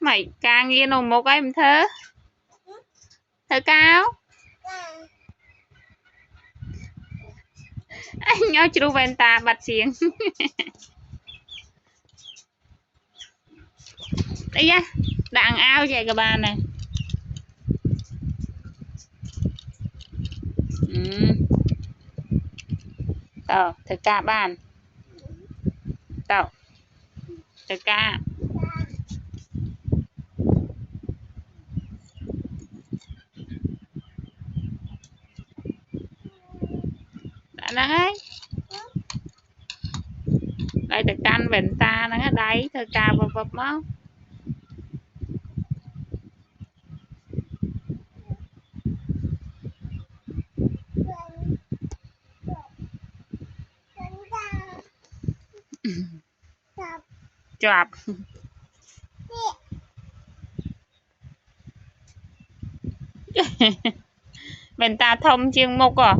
Mày càng nghiêng nồng một em thơ thơ cao anh nhớ chú bên ta bật xiềng đấy nhá đặng ao vậy các bạn này tao thơ ca bạn tao thơ ca đấy đây từ căn bên ta nó đấy thơ ca bập máu chọp bên ta thông chiêng mục à